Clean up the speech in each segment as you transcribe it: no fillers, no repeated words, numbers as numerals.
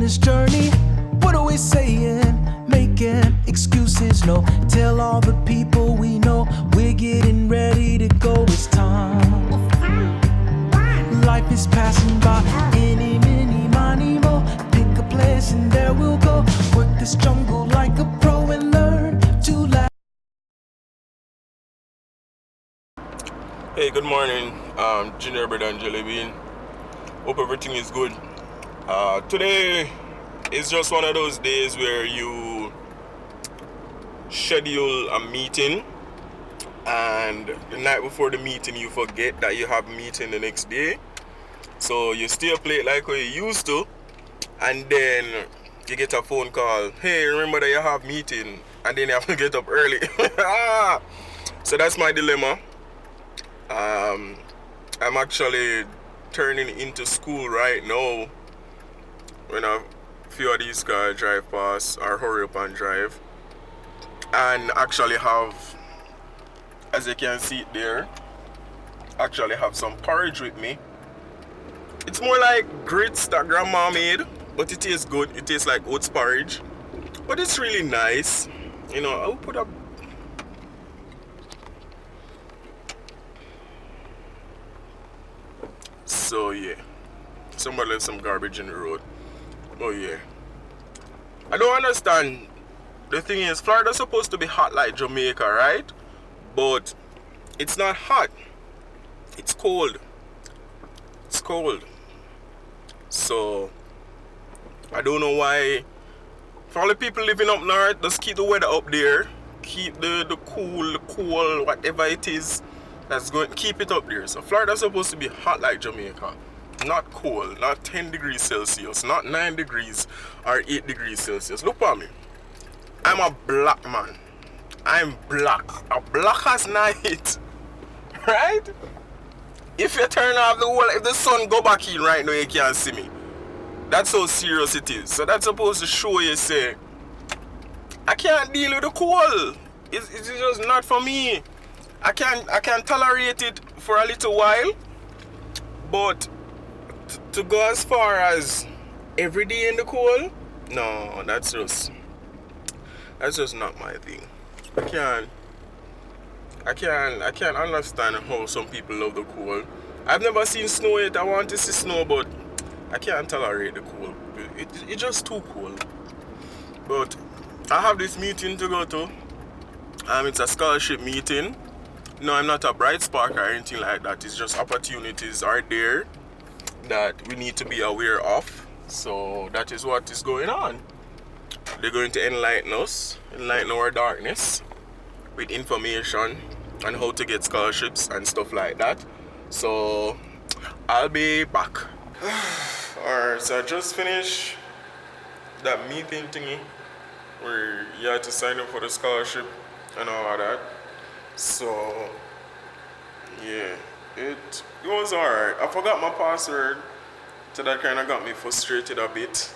this journey. What are we saying? Making excuses, no. Tell all the people we know we're getting ready to go. It's time. Life is passing by. Any, mini, money, mo. Pick a place and there we'll go. Work this jungle like a pro and learn to laugh. Hey, good morning, Gingerbread and Jelly Bean. Hope everything is good. Today is just one of those days where you schedule a meeting and the night before the meeting you forget that you have a meeting the next day. So you stay up late like what you used to, and then you get a phone call. Hey, remember that you have meeting, and then you have to get up early. So that's my dilemma. I'm actually turning into school right now when a few of these guys drive past or hurry up and drive, and actually have, as you can see it there, actually have some porridge with me. It's more like grits that grandma made, but it tastes good. It tastes like oats porridge, but it's really nice. You know, I'll put up. So yeah, somebody left some garbage in the road. Oh yeah, I don't understand. The thing is, Florida's supposed to be hot like Jamaica, right? But it's not hot. It's cold. It's cold. So I don't know why. For all the people living up north, just keep the weather up there. Keep the cool, whatever it is that's going. Keep it up there. So Florida's supposed to be hot like Jamaica. Not cold, not 10 degrees Celsius, not 9 degrees or 8 degrees Celsius. Look at me. I'm a black man. I'm black. A black as night. Right? If you turn off the wall, if the sun go back in right now, you can't see me. That's how serious it is. So that's supposed to show you, say, I can't deal with the cold. It's just not for me. I can tolerate it for a little while, but to go as far as every day in the cold, no, that's just not my thing. I can't understand how some people love the cold. I've never seen snow yet. I want to see snow, but I can't tolerate the cold. It's just too cold. But I have this meeting to go to. It's a scholarship meeting. No, I'm not a bright spark or anything like that. It's just opportunities are there that we need to be aware of. So that is what is going on. They're going to enlighten us, enlighten our darkness with information on how to get scholarships and stuff like that. So I'll be back. Alright, so I just finished that meeting thingy where you had to sign up for the scholarship and all of that. So yeah, it was alright. I forgot my password, so that kind of got me frustrated a bit,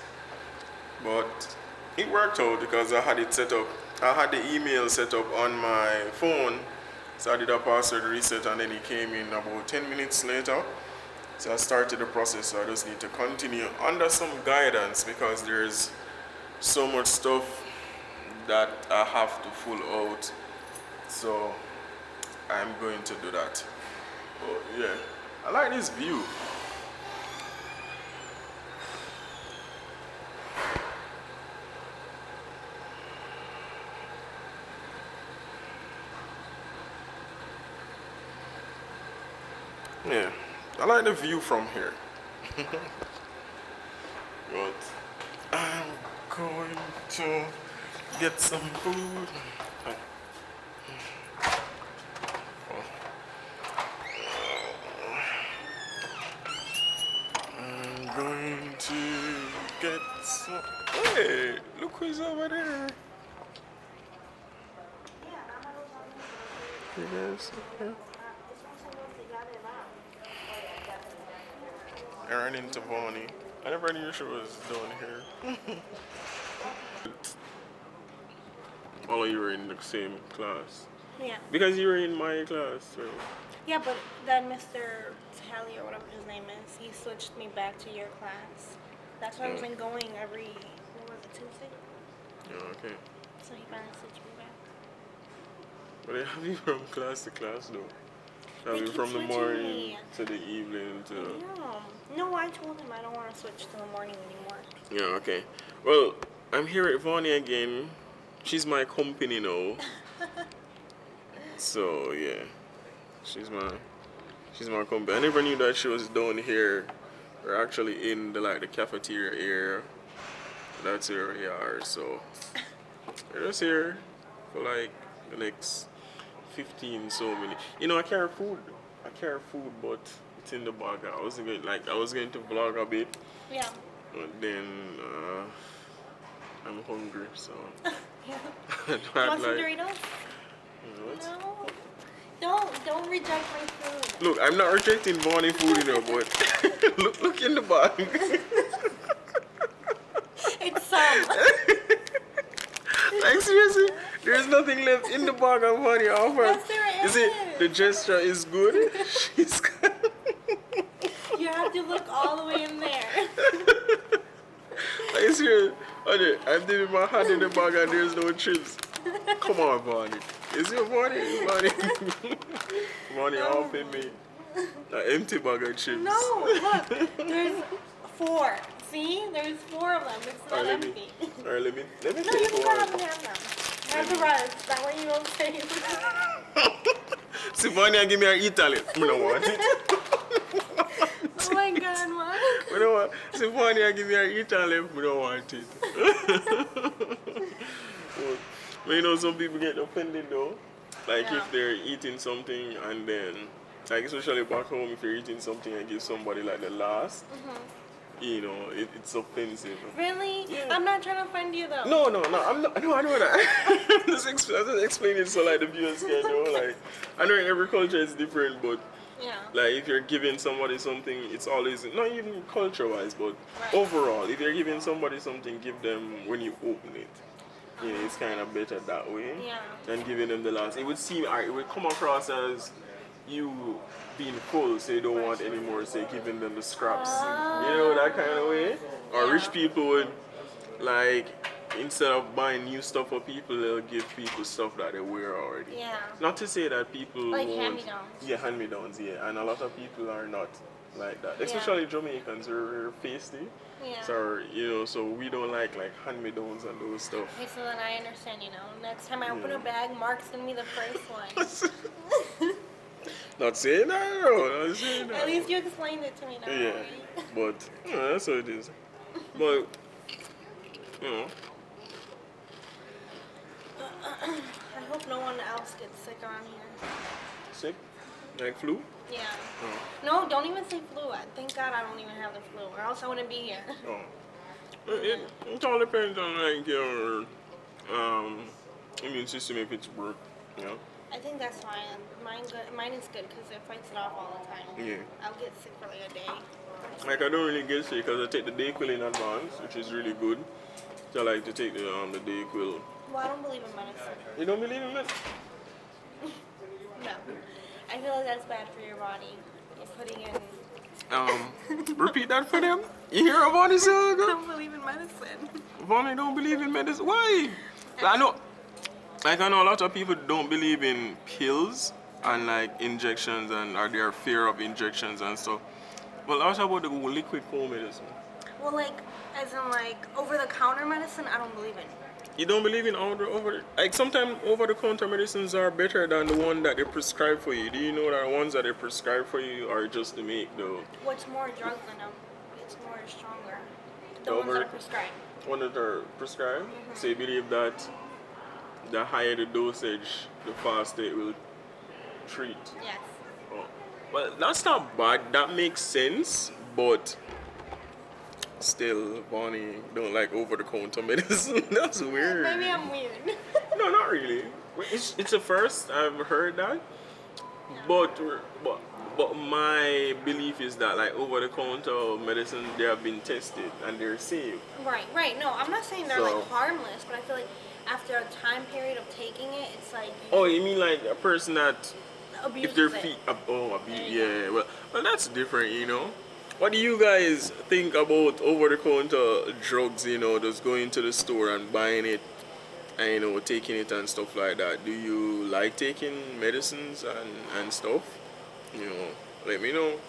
but it worked out because I had it set up. I had the email set up on my phone, so I did a password reset and then it came in about 10 minutes later. So I started the process. So I just need to continue under some guidance because there's so much stuff that I have to fill out. So I'm going to do that. But yeah, I like this view. Yeah, I like the view from here. But I'm going to get some food. I'm going to get some. Hey, look who's over there. You guys okay? I ran into Vanny. I never knew she was down here. Oh, you were in the same class? Yeah. Because you were in my class, so. Yeah, but then Mr. Tally, or whatever his name is, he switched me back to your class. That's why I've been going every, what was it, Tuesday? Yeah, okay. So he finally switched me back. But they have you from class to class though. Have They you keep from the switching morning me. to the evening to... No, I told him I don't want to switch to the morning anymore. Yeah, okay. Well, I'm here with Vanny again. She's my company now. So yeah. She's my company. I never knew that she was down here. We're actually in the cafeteria area. That's where we are, so we're just here for like the next 15 so many. You know, I carry food, but it's in the bag. I was going to vlog a bit, Yeah. but then I'm hungry, so Yeah. I You want some like, Doritos? you know, No. Don't reject my food. look, I'm not rejecting Vanny food, you know, but look in the bag. It's some. Like seriously, there's nothing left in the bag of Vanny offer. Yes, there You see, is. the gesture is good. She's You have to look all the way in there. like serious. I'm dipping my hand in the bag and there's no chips. Come on, Vanny. Is it Vanny? Vanny offering me an empty bag of chips. No, look. There's 4. See? There's 4 of them. It's not Alright, empty. Alright, let me No, take you can one. grab them. Have the rest. That way you don't say. See, Vanny, give me an Italian. I don't want it. Oh my God, Mom. I don't want. See, Vanny, give me an Italian. I don't want it. But you know, some people get offended though. Like Yeah. if they're eating something and then, like especially back home, if you're eating something and give somebody like the last, you know, it's offensive. Really? Yeah. I'm not trying to offend you though. No, I'm not. No, I know that. I'm just explaining so like the viewers can know. Like, I know every culture is different, but Yeah. like if you're giving somebody something, it's always not even culture-wise, but Right. overall, if you're giving somebody something, give them when you open it. You know, it's kind of better that way Yeah. than giving them the last. It would seem, it would come across as you being full, so you don't want any more, say giving them the scraps. You know, that kind of way. Or Yeah. rich people would, like, instead of buying new stuff for people, they'll give people stuff that they wear already. Yeah. Not to say that people Like won't. hand-me-downs. Yeah, hand-me-downs, yeah. And a lot of people are not like that. Especially Jamaicans, we're feisty. Yeah. So, you know, so we don't like hand-me-downs and those stuff. Okay, so then I understand, you know. Next time I open a bag, Mark's gonna be the first one. Not saying that, no, not saying that. At least you explained it to me now. Yeah, right? but that's what it is. But, you know, I hope no one else gets sick around here. sick, like flu. Yeah. Oh. No, don't even say flu. Thank God I don't even have the flu, or else I wouldn't be here. Oh. It all depends on like your immune system if it's work, you know. I think that's fine. Mine is good because it fights it off all the time. Yeah. I'll get sick for like a day. Like I don't really get sick because I take the Dayquil in advance, which is really good. So I like to take the Dayquil. Well, I don't believe in medicine. You don't believe in it? No. I feel like that's bad for your body. You're putting in... Repeat that for them. You hear what Vanny said? I don't believe in medicine. Vanny don't believe in medicine. Why? I know a lot of people don't believe in pills and like injections or their fear of injections and stuff. Well, what about the liquid form medicine? Well, like, as in like over-the-counter medicine, I don't believe in. You don't believe in like sometimes over-the-counter medicines are better than the one that they prescribe for you. Do you know that the ones that they prescribe for you are just to make the What's more drug than them? It's more stronger. The Over- ones that are prescribed. one that are prescribed? So you believe that the higher the dosage, the faster it will treat. Yes. Oh. Well, that's not bad. That makes sense, but still, Vanny don't like over-the-counter medicine. That's weird. Maybe I'm weird. No, not really. It's a first I've heard that, but my belief is that like over-the-counter medicine, they have been tested and they're safe. Right. No, I'm not saying they're So- like harmless, but I feel like after a time period of taking it, it's like Oh, you mean like a person that abuses if their it. feet, There you yeah. Well, that's different, you know. What do you guys think about over-the-counter drugs, you know, just going to the store and buying it and, you know, taking it and stuff like that? Do you like taking medicines and stuff? You know, let me know.